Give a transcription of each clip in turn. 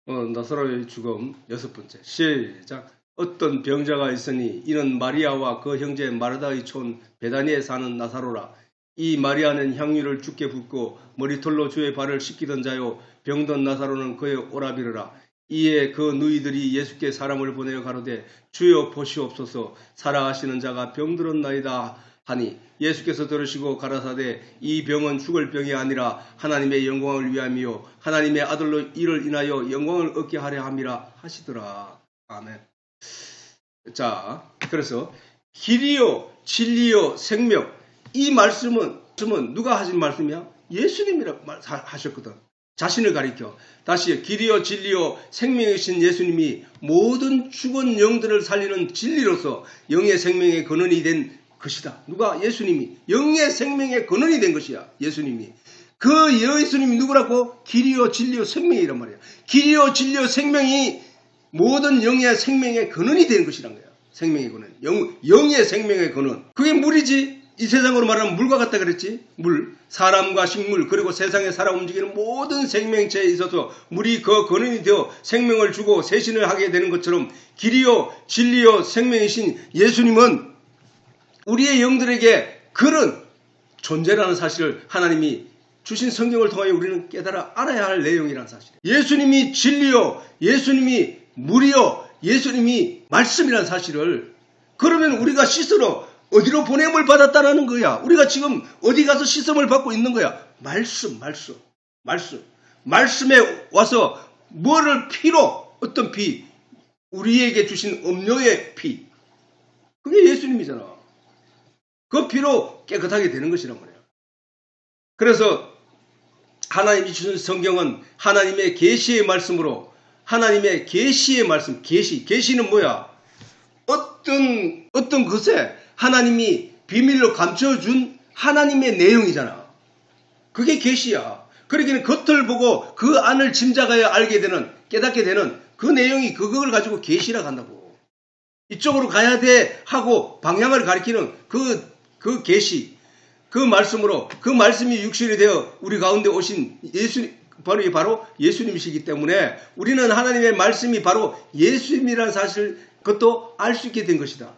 나사로의 죽음 6번째. 시작. 어떤 병자가 있으니 이는 마리아와 그 형제 마르다의 촌 베다니에 사는 나사로라. 이 마리아는 향유를 주께 붓고 머리털로 주의 발을 씻기던 자요, 병든 나사로는 그의 오라비르라. 이에 그 누이들이 예수께 사람을 보내어 가로되 주여 보시옵소서, 살아가시는 자가 병들었나이다 하니 예수께서 들으시고 가라사대 이 병은 죽을 병이 아니라 하나님의 영광을 위함이요 하나님의 아들로 이를 인하여 영광을 얻게 하려 함이라 하시더라. 아멘. 자, 그래서 길이요 진리요 생명, 이 말씀은 누가 하신 말씀이야? 예수님이라 하셨거든. 자신을 가리켜. 다시 길이요 진리요 생명이신 예수님이 모든 죽은 영들을 살리는 진리로서 영의 생명의 근원이 된 것이다. 누가? 예수님이. 영의 생명의 근원이 된 것이야. 예수님이. 그 예수님이 누구라고? 길이요 진리요 생명이란 말이야. 길이요 진리요 생명이 모든 영의 생명의 근원이 되는 것이란 거야. 생명의 근원. 영의 생명의 근원. 그게 물이지. 이 세상으로 말하면 물과 같다 그랬지. 물. 사람과 식물 그리고 세상에 살아 움직이는 모든 생명체에 있어서 물이 그 근원이 되어 생명을 주고 세신을 하게 되는 것처럼 길이요 진리요 생명이신 예수님은 우리의 영들에게 그런 존재라는 사실을 하나님이 주신 성경을 통하여 우리는 깨달아 알아야 할 내용이라는 사실이에요. 예수님이 진리요, 예수님이 물이요, 예수님이 말씀이라는 사실을, 그러면 우리가 씻으러 어디로 보냄을 받았다는 거야. 우리가 지금 어디 가서 씻음을 받고 있는 거야. 말씀에 와서 뭐를 피로, 어떤 피, 우리에게 주신 음료의 피, 그게 예수님이잖아. 그 피로 깨끗하게 되는 것이란 말이야. 그래서 하나님이 주신 성경은 하나님의 계시의 말씀으로, 하나님의 계시의 말씀, 계시는 뭐야? 어떤 것에 하나님이 비밀로 감춰준 하나님의 내용이잖아. 그게 계시야. 그러기는 겉을 보고 그 안을 짐작하여 알게 되는, 깨닫게 되는 그 내용이 그걸 가지고 계시라고 한다고. 이쪽으로 가야 돼 하고 방향을 가리키는 그 계시, 그 말씀으로, 그 말씀이 육신이 되어 우리 가운데 오신 바로 예수님이시기 때문에 우리는 하나님의 말씀이 바로 예수님이라는 사실, 그것도 알 수 있게 된 것이다.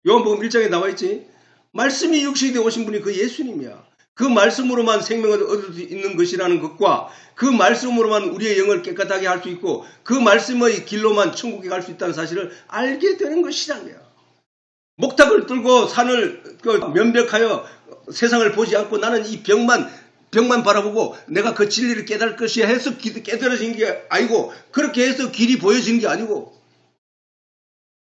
요한복음 1장에 나와 있지. 말씀이 육신이 되어 오신 분이 그 예수님이야. 그 말씀으로만 생명을 얻을 수 있는 것이라는 것과 그 말씀으로만 우리의 영을 깨끗하게 할 수 있고 그 말씀의 길로만 천국에 갈 수 있다는 사실을 알게 되는 것이란 거야. 목탁을 들고 산을 면벽하여 세상을 보지 않고 나는 이 병만 바라보고 내가 그 진리를 깨달을 것이야 해서 깨달아진 게 아니고, 그렇게 해서 길이 보여진 게 아니고,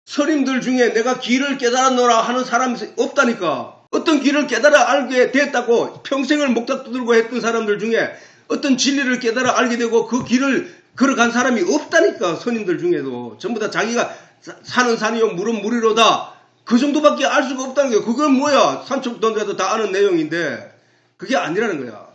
스님들 중에 내가 길을 깨달았노라 하는 사람이 없다니까. 어떤 길을 깨달아 알게 됐다고 평생을 목탁 두들고 했던 사람들 중에 어떤 진리를 깨달아 알게 되고 그 길을 걸어간 사람이 없다니까. 스님들 중에도 전부 다 자기가 산은 산이요 물은 물이로다, 그 정도밖에 알 수가 없다는 거야. 그건 뭐야? 삼척동자도 다 아는 내용인데 그게 아니라는 거야.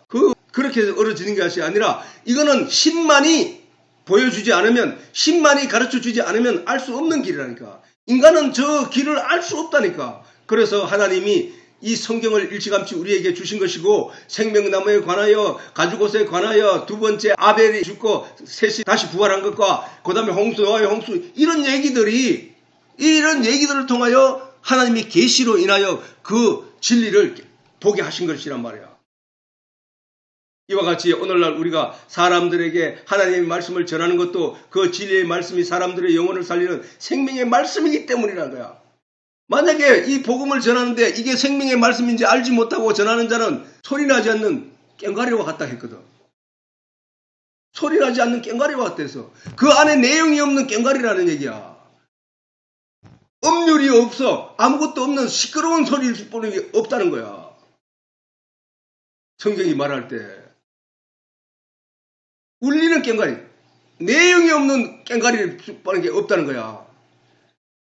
그렇게 얼어지는 것이 아니라 이거는 신만이 보여주지 않으면, 신만이 가르쳐주지 않으면 알 수 없는 길이라니까. 인간은 저 길을 알 수 없다니까. 그래서 하나님이 이 성경을 일찌감치 우리에게 주신 것이고, 생명나무에 관하여, 가죽옷에 관하여, 두 번째 아벨이 죽고 셋이 다시 부활한 것과 그 다음에 홍수와의 홍수, 이런 얘기들을 통하여 하나님이 계시로 인하여 그 진리를 보게 하신 것이란 말이야. 이와 같이 오늘날 우리가 사람들에게 하나님의 말씀을 전하는 것도 그 진리의 말씀이 사람들의 영혼을 살리는 생명의 말씀이기 때문이라는 거야. 만약에 이 복음을 전하는데 이게 생명의 말씀인지 알지 못하고 전하는 자는 소리나지 않는 꽹과리와 같다 했거든. 소리나지 않는 꽹과리와 같다 해서 그 안에 내용이 없는 꽹과리라는 얘기야. 음률이 없어. 아무것도 없는 시끄러운 소리일 뿐이 없다는 거야. 성경이 말할 때 울리는 꽹과리, 내용이 없는 꽹과리를 뻔한 게 없다는 거야.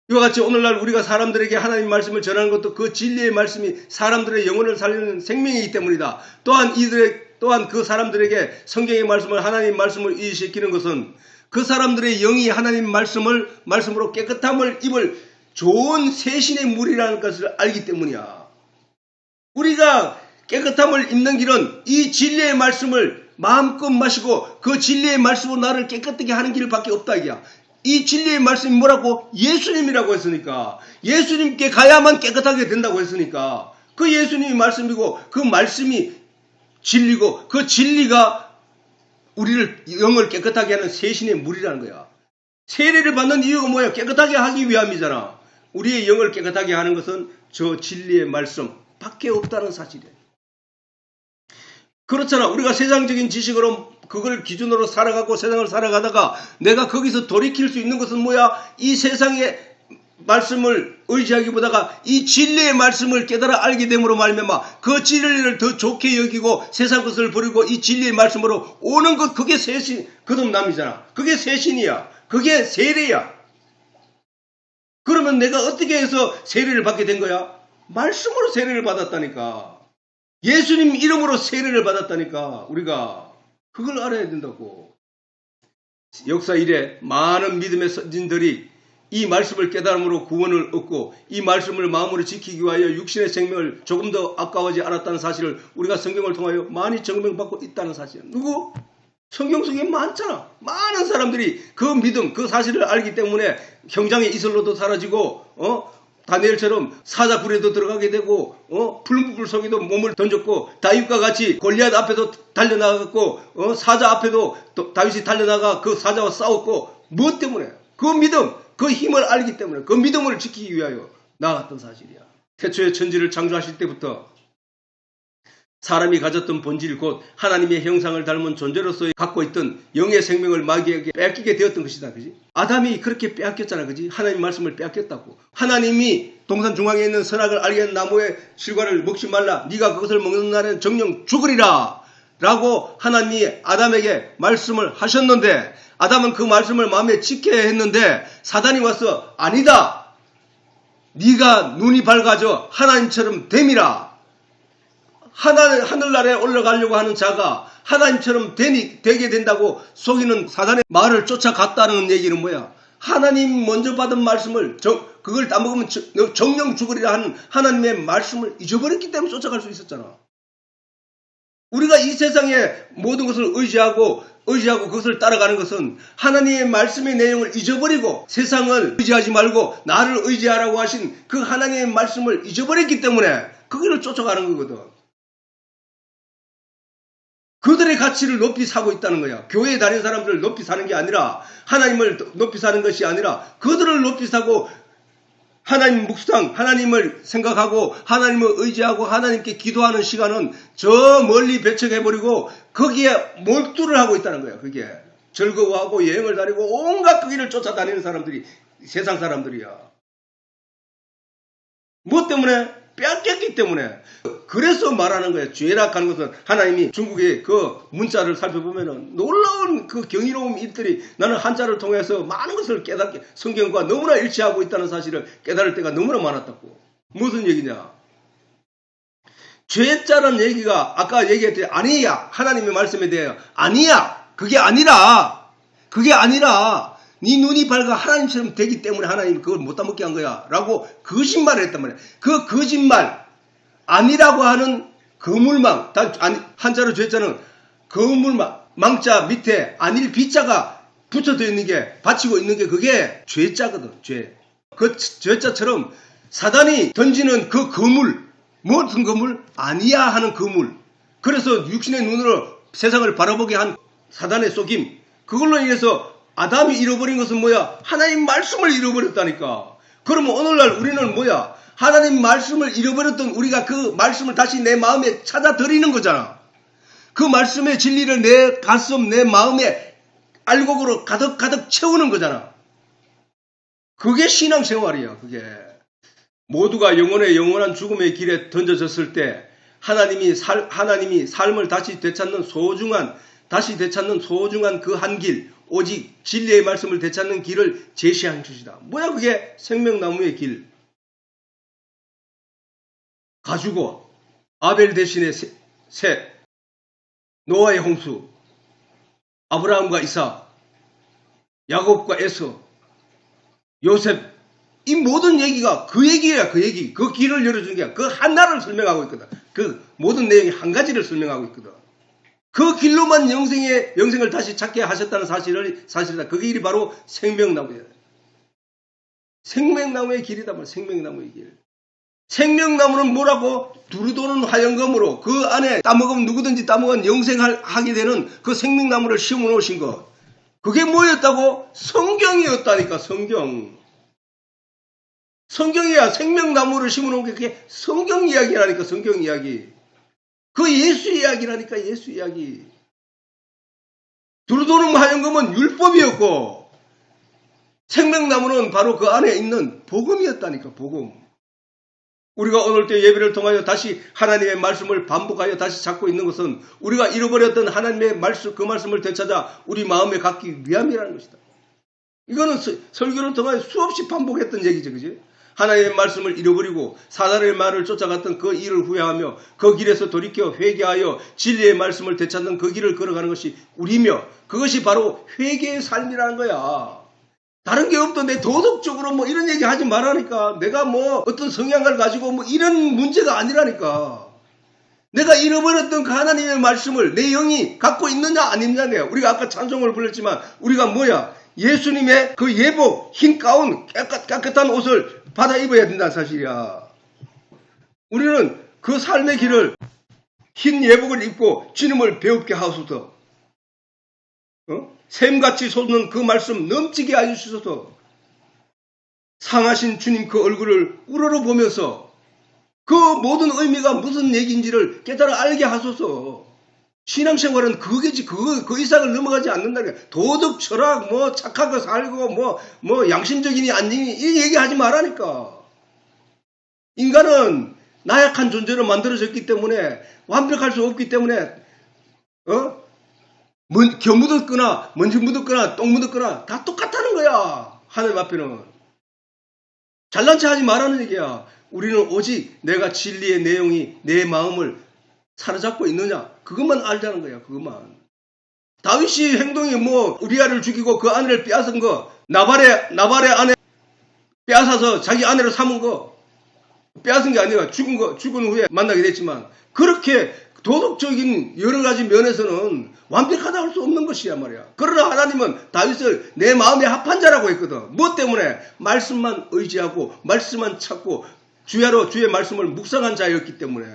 이와 같이 오늘날 우리가 사람들에게 하나님 말씀을 전하는 것도 그 진리의 말씀이 사람들의 영혼을 살리는 생명이기 때문이다. 또한 그 사람들에게 성경의 말씀을, 하나님 말씀을 이해시키는 것은 그 사람들의 영이 하나님 말씀으로 깨끗함을 입을 좋은 세신의 물이라는 것을 알기 때문이야. 우리가 깨끗함을 입는 길은 이 진리의 말씀을 마음껏 마시고 그 진리의 말씀으로 나를 깨끗하게 하는 길밖에 없다 이게야. 이 진리의 말씀이 뭐라고? 예수님이라고 했으니까. 예수님께 가야만 깨끗하게 된다고 했으니까. 그 예수님이 말씀이고 그 말씀이 진리고 그 진리가 우리를 영을 깨끗하게 하는 세신의 물이라는 거야. 세례를 받는 이유가 뭐야? 깨끗하게 하기 위함이잖아. 우리의 영을 깨끗하게 하는 것은 저 진리의 말씀 밖에 없다는 사실이에요. 그렇잖아. 우리가 세상적인 지식으로 그걸 기준으로 살아가고 세상을 살아가다가 내가 거기서 돌이킬 수 있는 것은 뭐야? 이 세상의 말씀을 의지하기보다가 이 진리의 말씀을 깨달아 알게 됨으로 말미암아 그 진리를 더 좋게 여기고 세상 것을 버리고 이 진리의 말씀으로 오는 것, 그게 세신, 거듭남이잖아. 그게 세신이야. 그게 세례야. 그러면 내가 어떻게 해서 세례를 받게 된 거야? 말씀으로 세례를 받았다니까. 예수님 이름으로 세례를 받았다니까. 우리가 그걸 알아야 된다고. 역사 이래 많은 믿음의 선진들이 이 말씀을 깨달음으로 구원을 얻고 이 말씀을 마음으로 지키기 위하여 육신의 생명을 조금 더 아까워하지 않았다는 사실을 우리가 성경을 통하여 많이 증명받고 있다는 사실. 누구? 성경 속에 많잖아. 많은 사람들이 그 믿음, 그 사실을 알기 때문에 형장의 이슬로도 사라지고 다니엘처럼 사자굴에도 들어가게 되고 풀무불 속에도 몸을 던졌고 다윗과 같이 골리앗 앞에도 달려나갔고 사자 앞에도 다윗이 달려나가 그 사자와 싸웠고 무엇 때문에? 그 믿음, 그 힘을 알기 때문에 그 믿음을 지키기 위하여 나아갔던 사실이야. 태초에 천지를 창조하실 때부터 사람이 가졌던 본질 곧 하나님의 형상을 닮은 존재로서 갖고 있던 영의 생명을 마귀에게 뺏기게 되었던 것이다. 그지? 아담이 그렇게 빼앗겼잖아. 그지? 하나님 말씀을 빼앗겼다고. 하나님이 동산 중앙에 있는 선악을 알게 하는 나무의 실과를 먹지 말라. 네가 그것을 먹는 날엔 정령 죽으리라. 라고 하나님이 아담에게 말씀을 하셨는데 아담은 그 말씀을 마음에 지켜야 했는데 사단이 와서 아니다. 네가 눈이 밝아져 하나님처럼 됨이라. 하늘나라에 올라가려고 하는 자가 하나님처럼 되게 된다고 속이는 사단의 말을 쫓아갔다는 얘기는 뭐야? 하나님 먼저 받은 말씀을 그걸 따먹으면 정령 죽으리라 하는 하나님의 말씀을 잊어버렸기 때문에 쫓아갈 수 있었잖아. 우리가 이 세상의 모든 것을 의지하고 그것을 따라가는 것은 하나님의 말씀의 내용을 잊어버리고 세상을 의지하지 말고 나를 의지하라고 하신 그 하나님의 말씀을 잊어버렸기 때문에 그 길을 쫓아가는 거거든. 그들의 가치를 높이 사고 있다는 거야. 교회에 다니는 사람들을 높이 사는 게 아니라 하나님을 높이 사는 것이 아니라 그들을 높이 사고 하나님 묵상, 하나님을 생각하고 하나님을 의지하고 하나님께 기도하는 시간은 저 멀리 배척해버리고 거기에 몰두를 하고 있다는 거야. 그게 즐거워하고 여행을 다니고 온갖 그 길을 쫓아다니는 사람들이 세상 사람들이야. 뭐 때문에? 빼앗겼기 때문에. 그래서 말하는 거예요. 죄락하는 것은 하나님이 중국의 그 문자를 살펴보면은 놀라운 그 경이로운 일들이 나는 한자를 통해서 많은 것을 깨닫게 성경과 너무나 일치하고 있다는 사실을 깨달을 때가 너무나 많았다고. 무슨 얘기냐? 죄자라는 얘기가 아까 얘기했듯이 아니야. 하나님의 말씀에 대해 아니야. 그게 아니라 네 눈이 밝아 하나님처럼 되기 때문에 하나님이 그걸 못 따먹게 한 거야. 라고 거짓말을 했단 말이야. 그 거짓말, 아니라고 하는 거물망, 한자로 죄자는 거물망, 망자 밑에 아닐 비자가 붙여져 있는 게, 받치고 있는 게 그게 죄자거든, 죄. 그 죄자처럼 사단이 던지는 그 거물, 무슨 거물? 아니야 하는 거물. 그래서 육신의 눈으로 세상을 바라보게 한 사단의 속임, 그걸로 인해서 아담이 잃어버린 것은 뭐야? 하나님 말씀을 잃어버렸다니까. 그러면 오늘날 우리는 뭐야? 하나님 말씀을 잃어버렸던 우리가 그 말씀을 다시 내 마음에 찾아들이는 거잖아. 그 말씀의 진리를 내 가슴, 내 마음에 알곡으로 가득 채우는 거잖아. 그게 신앙생활이야. 그게. 모두가 영원한 죽음의 길에 던져졌을 때 하나님이 삶을 다시 되찾는 소중한 그 한 길, 오직 진리의 말씀을 되찾는 길을 제시한 것이다. 뭐야 그게? 생명나무의 길. 가지고 아벨 대신에 셋, 노아의 홍수, 아브라함과 이삭, 야곱과 에서, 요셉, 이 모든 얘기가 그 얘기야. 그 얘기. 그 길을 열어준 게 그 하나를 설명하고 있거든. 그 모든 내용이 한 가지를 설명하고 있거든. 그 길로만 영생을 다시 찾게 하셨다는 사실이다. 그 길이 바로 생명나무예요. 생명나무의 길이다 말이야. 생명나무의 길. 생명나무는 뭐라고? 두루도는 화영검으로 그 안에 따먹으면 누구든지 따먹으면 영생하게 되는 그 생명나무를 심어 놓으신 것. 그게 뭐였다고? 성경이었다니까. 성경이야. 생명나무를 심어 놓은 게 그게 성경 이야기라니까. 성경 이야기. 그 예수 이야기라니까. 예수 이야기. 두루도는 화영검은 율법이었고 생명나무는 바로 그 안에 있는 복음이었다니까. 복음. 우리가 오늘 때 예배를 통하여 다시 하나님의 말씀을 반복하여 다시 찾고 있는 것은 우리가 잃어버렸던 하나님의 말씀, 그 말씀을 되찾아 우리 마음에 갖기 위함이라는 것이다. 이거는 설교를 통하여 수없이 반복했던 얘기죠. 그지? 하나님의 말씀을 잃어버리고 사단의 말을 쫓아갔던 그 일을 후회하며 그 길에서 돌이켜 회개하여 진리의 말씀을 되찾는 그 길을 걸어가는 것이 우리며 그것이 바로 회개의 삶이라는 거야. 다른 게 없던데 도덕적으로 뭐 이런 얘기 하지 말라니까. 내가 뭐 어떤 성향을 가지고 뭐 이런 문제가 아니라니까. 내가 잃어버렸던 그 하나님의 말씀을 내 영이 갖고 있느냐 안 있느냐. 우리가 아까 찬송을 불렀지만 우리가 뭐야? 예수님의 그 예복, 흰 가운, 깨끗한 옷을 받아 입어야 된다는 사실이야. 우리는 그 삶의 길을 흰 예복을 입고 주님을 배웁게 하소서. 샘같이 솟는 그 말씀 넘치게 해주셔서 상하신 주님 그 얼굴을 우러러보면서 그 모든 의미가 무슨 얘기인지를 깨달아 알게 하소서. 신앙생활은 그게지. 그 이상을 넘어가지 않는다니까. 도덕, 철학, 뭐 착하게 살고 뭐 양심적이니 아니니 이 얘기하지 말라니까. 인간은 나약한 존재로 만들어졌기 때문에 완벽할 수 없기 때문에 겨 묻었거나 먼지 묻었거나 똥 묻었거나 다 똑같다는 거야. 하나님 앞에는. 잘난 체 하지 말라는 얘기야. 우리는 오직 내가 진리의 내용이 내 마음을 사로잡고 있느냐 그것만 알자는 거야. 그것만. 다윗이 행동이 뭐 우리아를 죽이고 그 아내를 빼앗은 거, 나발의 아내 빼앗아서 자기 아내로 삼은 거, 빼앗은 게 아니라 죽은 후에 만나게 됐지만 그렇게 도덕적인 여러 가지 면에서는 완벽하다 할 수 없는 것이야 말이야. 그러나 하나님은 다윗을 내 마음에 합한 자라고 했거든. 뭐 때문에? 말씀만 의지하고 말씀만 찾고 주야로 주의 말씀을 묵상한 자였기 때문에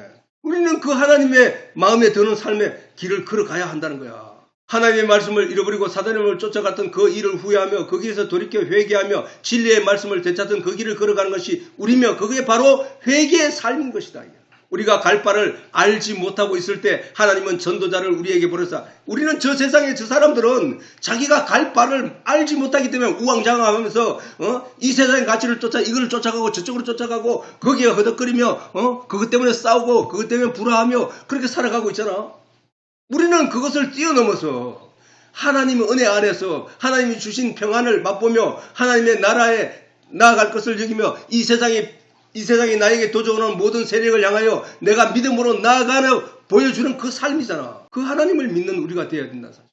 우리는 그 하나님의 마음에 드는 삶의 길을 걸어가야 한다는 거야. 하나님의 말씀을 잃어버리고 사단의 쫓아갔던 그 일을 후회하며 거기에서 돌이켜 회개하며 진리의 말씀을 되찾던 그 길을 걸어가는 것이 우리며 그게 바로 회개의 삶인 것이다. 우리가 갈 바를 알지 못하고 있을 때 하나님은 전도자를 우리에게 보내사 우리는 저 세상에 저 사람들은 자기가 갈 바를 알지 못하기 때문에 우왕좌왕하면서 이 세상의 가치를 이걸 쫓아가고 저쪽으로 쫓아가고 거기에 허덕거리며 그것 때문에 싸우고 그것 때문에 불화하며 그렇게 살아가고 있잖아. 우리는 그것을 뛰어넘어서 하나님의 은혜 안에서 하나님이 주신 평안을 맛보며 하나님의 나라에 나아갈 것을 여기며 이 세상이 나에게 도전하는 모든 세력을 향하여 내가 믿음으로 나아가려 보여주는 그 삶이잖아. 그 하나님을 믿는 우리가 되어야 된다. 사실.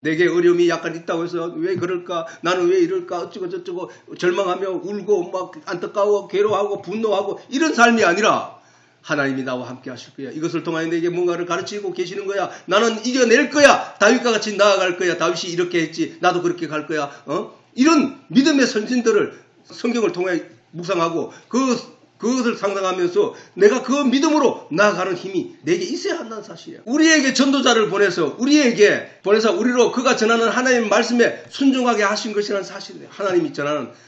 내게 어려움이 약간 있다고 해서 왜 그럴까? 나는 왜 이럴까? 어쩌고 저쩌고 절망하며 울고 막 안타까워 괴로워하고 분노하고 이런 삶이 아니라 하나님이 나와 함께 하실 거야. 이것을 통하여 내게 뭔가를 가르치고 계시는 거야. 나는 이겨낼 거야. 다윗과 같이 나아갈 거야. 다윗이 이렇게 했지. 나도 그렇게 갈 거야. 이런 믿음의 선진들을 성경을 통해 묵상하고 그것을 상상하면서 내가 그 믿음으로 나아가는 힘이 내게 있어야 한다는 사실이야. 우리에게 전도자를 보내서 우리로 그가 전하는 하나님의 말씀에 순종하게 하신 것이라는 사실이에요.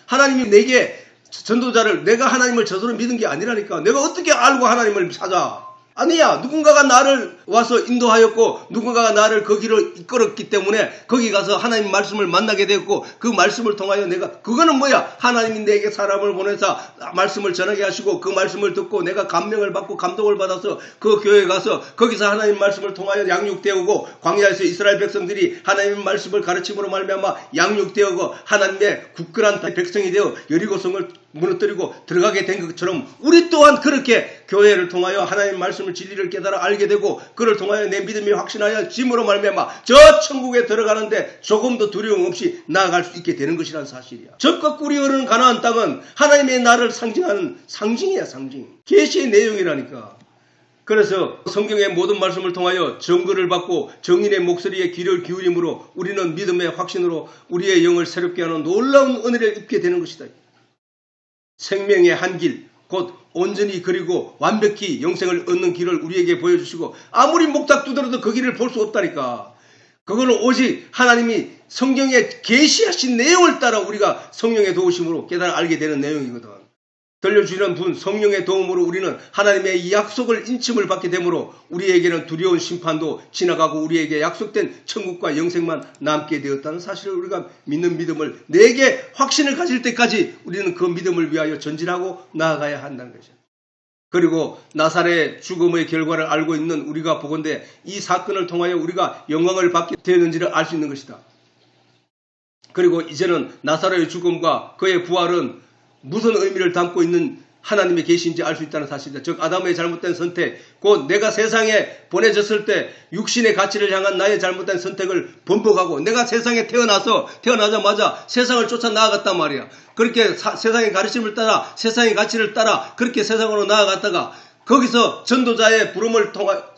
하나님이 내게 전도자를 내가 하나님을 저절로 믿은 게 아니라니까. 내가 어떻게 알고 하나님을 찾아? 아니야. 누군가가 나를 와서 인도하였고 누군가가 나를 그 길을 이끌었기 때문에 거기 가서 하나님 말씀을 만나게 되었고 그 말씀을 통하여 그거는 뭐야? 하나님이 내게 사람을 보내서 말씀을 전하게 하시고 그 말씀을 듣고 내가 감명을 받고 감동을 받아서 그 교회에 가서 거기서 하나님 말씀을 통하여 양육되고 광야에서 이스라엘 백성들이 하나님의 말씀을 가르침으로 말미암아 양육되고 하나님의 굳건한 백성이 되어 여리고성을 무너뜨리고 들어가게 된 것처럼 우리 또한 그렇게 교회를 통하여 하나님의 말씀을 진리를 깨달아 알게 되고 그를 통하여 내 믿음이 확신하여 짐으로 말미암아 저 천국에 들어가는데 조금도 두려움 없이 나아갈 수 있게 되는 것이라는 사실이야. 젖과 꿀이 흐르는 가나안 땅은 하나님의 나라를 상징하는 상징이야. 상징. 계시의 내용이라니까. 그래서 성경의 모든 말씀을 통하여 증거를 받고 정인의 목소리에 귀를 기울임으로 우리는 믿음의 확신으로 우리의 영을 새롭게 하는 놀라운 은혜를 입게 되는 것이다. 생명의 한 길, 곧 온전히 그리고 완벽히 영생을 얻는 길을 우리에게 보여주시고 아무리 목탁 두드려도 그 길을 볼 수 없다니까. 그거는 오직 하나님이 성경에 계시하신 내용을 따라 우리가 성령의 도우심으로 깨달아 알게 되는 내용이거든. 들려주시는 분 성령의 도움으로 우리는 하나님의 이 약속을 인침을 받게 되므로 우리에게는 두려운 심판도 지나가고 우리에게 약속된 천국과 영생만 남게 되었다는 사실을 우리가 믿는 믿음을 내게 확신을 가질 때까지 우리는 그 믿음을 위하여 전진하고 나아가야 한다는 것이죠. 그리고 나사렛의 죽음의 결과를 알고 있는 우리가 보건대 이 사건을 통하여 우리가 영광을 받게 되었는지를 알 수 있는 것이다. 그리고 이제는 나사렛의 죽음과 그의 부활은 무슨 의미를 담고 있는 하나님의 계시인지 알 수 있다는 사실이다. 즉 아담의 잘못된 선택, 곧 내가 세상에 보내졌을 때 육신의 가치를 향한 나의 잘못된 선택을 번복하고 내가 세상에 태어나자마자 세상을 쫓아 나아갔단 말이야. 그렇게 세상의 가르침을 따라 세상의 가치를 따라 그렇게 세상으로 나아갔다가 거기서 전도자의 부름을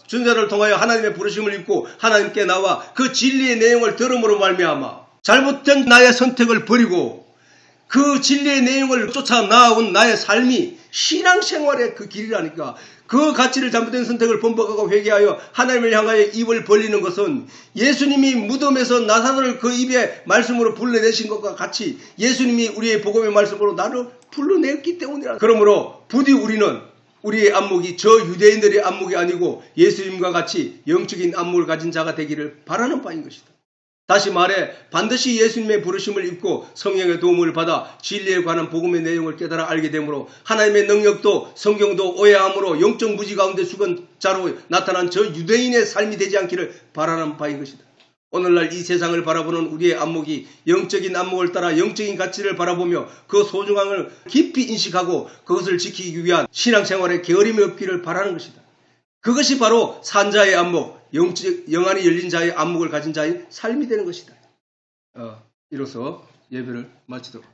전도자를 통하여 하나님의 부르심을 입고 하나님께 나와 그 진리의 내용을 들음으로 말미암아 잘못된 나의 선택을 버리고 그 진리의 내용을 쫓아 나아온 나의 삶이 신앙생활의 그 길이라니까. 그 가치를 잘못된 선택을 번복하고 회개하여 하나님을 향하여 입을 벌리는 것은 예수님이 무덤에서 나사로를 그 입에 말씀으로 불러내신 것과 같이 예수님이 우리의 복음의 말씀으로 나를 불러냈기 때문이라. 그러므로 부디 우리는 우리의 안목이 저 유대인들의 안목이 아니고 예수님과 같이 영적인 안목을 가진 자가 되기를 바라는 바인 것이다. 다시 말해 반드시 예수님의 부르심을 입고 성령의 도움을 받아 진리에 관한 복음의 내용을 깨달아 알게 되므로 하나님의 능력도 성경도 오해함으로 영적 무지 가운데 죽은 자로 나타난 저 유대인의 삶이 되지 않기를 바라는 바인 것이다. 오늘날 이 세상을 바라보는 우리의 안목이 영적인 안목을 따라 영적인 가치를 바라보며 그 소중함을 깊이 인식하고 그것을 지키기 위한 신앙생활에 게으름이 없기를 바라는 것이다. 그것이 바로 산자의 안목, 영안이 열린 자의 안목을 가진 자의 삶이 되는 것이다. 이로써 예배를 마치도록